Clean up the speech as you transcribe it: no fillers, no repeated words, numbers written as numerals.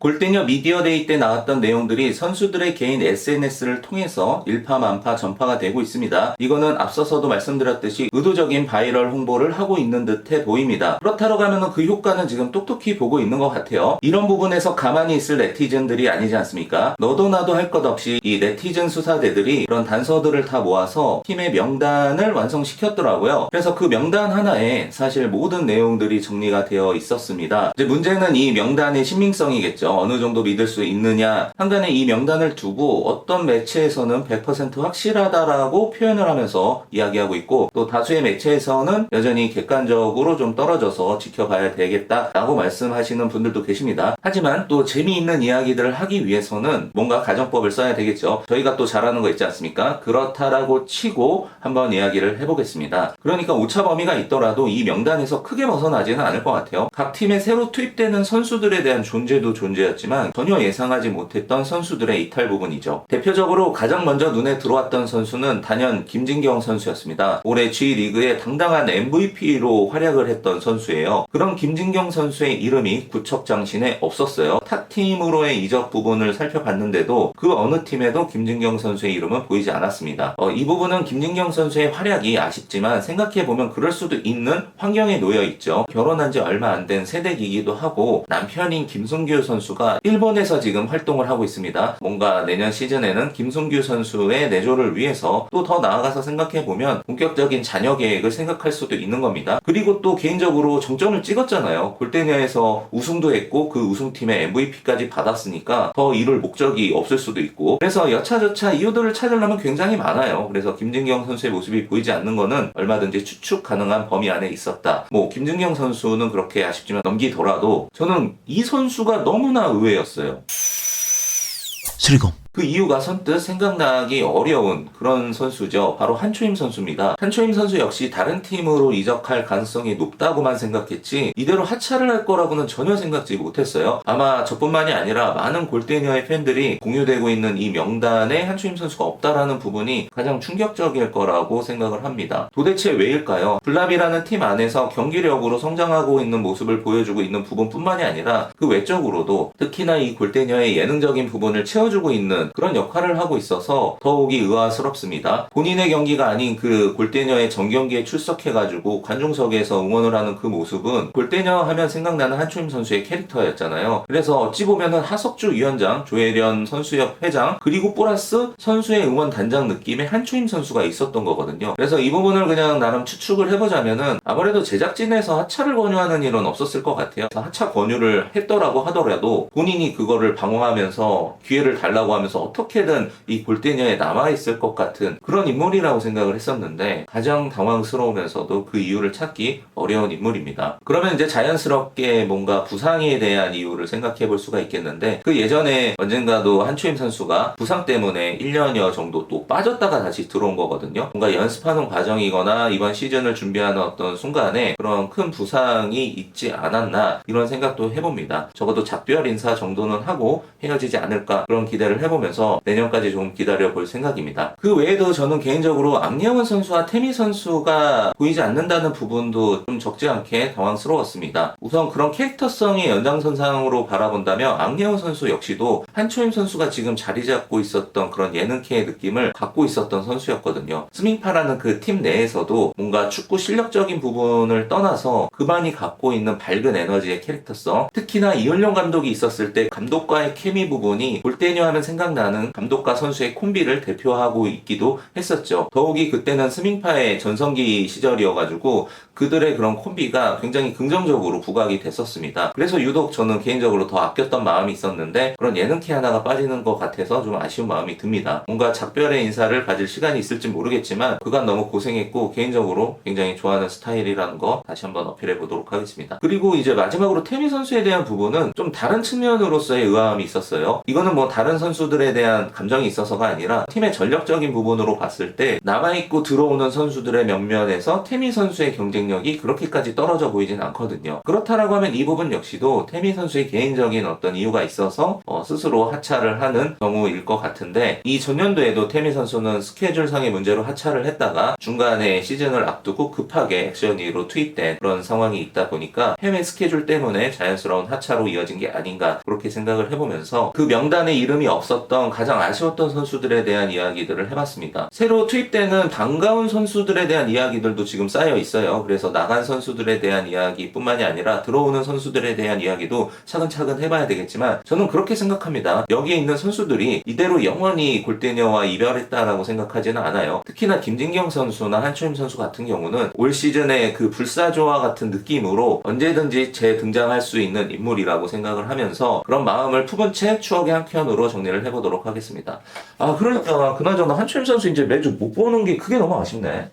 골대녀 미디어데이 때 나왔던 내용들이 선수들의 개인 SNS를 통해서 일파만파 전파가 되고 있습니다. 이거는 앞서서도 말씀드렸듯이 의도적인 바이럴 홍보를 하고 있는 듯해 보입니다. 그렇다고 하면 그 효과는 지금 똑똑히 보고 있는 것 같아요. 이런 부분에서 가만히 있을 네티즌들이 아니지 않습니까? 너도 나도 할 것 없이 이 네티즌 수사대들이 그런 단서들을 다 모아서 팀의 명단을 완성시켰더라고요. 그래서 그 명단 하나에 사실 모든 내용들이 정리가 되어 있었습니다. 이제 문제는 이 명단의 신빙성이겠죠. 어느 정도 믿을 수 있느냐. 한간에 이 명단을 두고 어떤 매체에서는 100% 확실하다라고 표현을 하면서 이야기하고 있고, 또 다수의 매체에서는 여전히 객관적으로 좀 떨어져서 지켜봐야 되겠다라고 말씀하시는 분들도 계십니다. 하지만 또 재미있는 이야기들을 하기 위해서는 뭔가 가정법을 써야 되겠죠. 저희가 또 잘하는 거 있지 않습니까? 그렇다라고 치고 한번 이야기를 해보겠습니다. 그러니까 오차 범위가 있더라도 이 명단에서 크게 벗어나지는 않을 것 같아요. 각 팀에 새로 투입되는 선수들에 대한 존재도 존재였지만 전혀 예상하지 못했던 선수들의 이탈 부분이죠. 대표적으로 가장 먼저 눈에 들어왔던 선수는 단연 김진경 선수였습니다. 올해 G리그의 당당한 MVP로 활약을 했던 선수예요. 그런 김진경 선수의 이름이 구척장신에 없었어요. 타팀으로의 이적 부분을 살펴봤는데도 그 어느 팀에도 김진경 선수의 이름은 보이지 않았습니다. 이 부분은 김진경 선수의 활약이 아쉽지만 생각해보면 그럴 수도 있는 환경에 놓여 있죠. 결혼한 지 얼마 안 된 세대이기도 하고 남편인 김승규 선수가 일본에서 지금 활동을 하고 있습니다. 뭔가 내년 시즌에는 김승규 선수의 내조를 위해서 또 더 나아가서 생각해보면 본격적인 자녀 계획을 생각할 수도 있는 겁니다. 그리고 또 개인적으로 정점을 찍었잖아요. 골대녀에서 우승도 했고 그 우승팀의 MVP까지 받았으니까 더 이룰 목적이 없을 수도 있고, 그래서 여차저차 이유들을 찾으려면 굉장히 많아요. 그래서 김진경 선수의 모습이 보이지 않는 거는 얼마든지 추측 가능한 범위 안에 있었다. 김진경 선수는 그렇게 아쉽지만 넘기더라도 저는 이 선수가 너무나 의외였어요. 수리공 그 이유가 선뜻 생각나기 어려운 그런 선수죠. 바로 한초임 선수입니다. 한초임 선수 역시 다른 팀으로 이적할 가능성이 높다고만 생각했지 이대로 하차를 할 거라고는 전혀 생각지 못했어요. 아마 저뿐만이 아니라 많은 골대녀의 팬들이 공유되고 있는 이 명단에 한초임 선수가 없다라는 부분이 가장 충격적일 거라고 생각을 합니다. 도대체 왜일까요? 블랍이라는 팀 안에서 경기력으로 성장하고 있는 모습을 보여주고 있는 부분뿐만이 아니라 그 외적으로도 특히나 이 골대녀의 예능적인 부분을 채워주고 있는 그런 역할을 하고 있어서 더욱이 의아스럽습니다. 본인의 경기가 아닌 그 골대녀의 정경기에 출석해가지고 관중석에서 응원을 하는 그 모습은 골대녀 하면 생각나는 한초임 선수의 캐릭터였잖아요. 그래서 어찌 보면은 하석주 위원장, 조혜련 선수협 회장, 그리고 플러스 선수의 응원 단장 느낌의 한초임 선수가 있었던 거거든요. 그래서 이 부분을 그냥 나름 추측을 해보자면은 아무래도 제작진에서 하차를 권유하는 일은 없었을 것 같아요. 하차 권유를 했더라고 하더라도 본인이 그거를 방어하면서 기회를 달라고 하면서 어떻게든 이 골대녀에 남아있을 것 같은 그런 인물이라고 생각을 했었는데 가장 당황스러우면서도 그 이유를 찾기 어려운 인물입니다. 그러면 이제 자연스럽게 뭔가 부상에 대한 이유를 생각해 볼 수가 있겠는데, 그 예전에 언젠가도 한초임 선수가 부상 때문에 1년여 정도 또 빠졌다가 다시 들어온 거거든요. 뭔가 연습하는 과정이거나 이번 시즌을 준비하는 어떤 순간에 그런 큰 부상이 있지 않았나 이런 생각도 해봅니다. 적어도 작별 인사 정도는 하고 헤어지지 않을까 그런 기대를 해보면서 내년까지 좀 기다려볼 생각입니다. 그 외에도 저는 개인적으로 악예원 선수와 태미 선수가 보이지 않는다는 부분도 좀 적지 않게 당황스러웠습니다. 우선 그런 캐릭터성의 연장선상으로 바라본다면 악예원 선수 역시도 한초임 선수가 지금 자리 잡고 있었던 그런 예능캐의 느낌을 갖고 있었던 선수였거든요. 스밍파라는 그 팀 내에서도 뭔가 축구 실력적인 부분을 떠나서 그만이 갖고 있는 밝은 에너지의 캐릭터성, 특히나 이훈령 감독이 있었을 때 감독과의 케미 부분이 골대녀 하면 생각나는 감독과 선수의 콤비를 대표하고 있기도 했었죠. 더욱이 그때는 스밍파의 전성기 시절이어가지고 그들의 그런 콤비가 굉장히 긍정적으로 부각이 됐었습니다. 그래서 유독 저는 개인적으로 더 아꼈던 마음이 있었는데 그런 예능캐 하나가 빠지는 것 같아서 좀 아쉬운 마음이 듭니다. 뭔가 작별의 인사를 가질 시간이 있을지 모르겠지만 그간 너무 고생했고 개인적으로 굉장히 좋아하는 스타일이라는 거 다시 한번 어필해 보도록 하겠습니다. 그리고 이제 마지막으로 태미 선수에 대한 부분은 좀 다른 측면으로서의 의아함이 있었어요. 이거는 다른 선수들에 대한 감정이 있어서가 아니라 팀의 전력적인 부분으로 봤을 때 남아있고 들어오는 선수들의 면면에서 태미 선수의 경쟁력 능력이 그렇게까지 떨어져 보이진 않거든요. 그렇다라고 하면 이 부분 역시도 태민 선수의 개인적인 어떤 이유가 있어서 스스로 하차를 하는 경우일 것 같은데, 이 전년도에도 태민 선수는 스케줄상의 문제로 하차를 했다가 중간에 시즌을 앞두고 급하게 액션위로 투입된 그런 상황이 있다 보니까 해외 스케줄 때문에 자연스러운 하차로 이어진 게 아닌가, 그렇게 생각을 해보면서 그 명단에 이름이 없었던 가장 아쉬웠던 선수들에 대한 이야기들을 해봤습니다. 새로 투입되는 반가운 선수들에 대한 이야기들도 지금 쌓여 있어요. 그래서 나간 선수들에 대한 이야기뿐만이 아니라 들어오는 선수들에 대한 이야기도 차근차근 해봐야 되겠지만, 저는 그렇게 생각합니다. 여기에 있는 선수들이 이대로 영원히 골대녀와 이별했다라고 생각하지는 않아요. 특히나 김진경 선수나 한초임 선수 같은 경우는 올 시즌에 그 불사조와 같은 느낌으로 언제든지 재등장할 수 있는 인물이라고 생각을 하면서 그런 마음을 품은 채 추억의 한 켠으로 정리를 해보도록 하겠습니다. 그러니까 그나저나 한초임 선수 이제 매주 못 보는 게 그게 너무 아쉽네.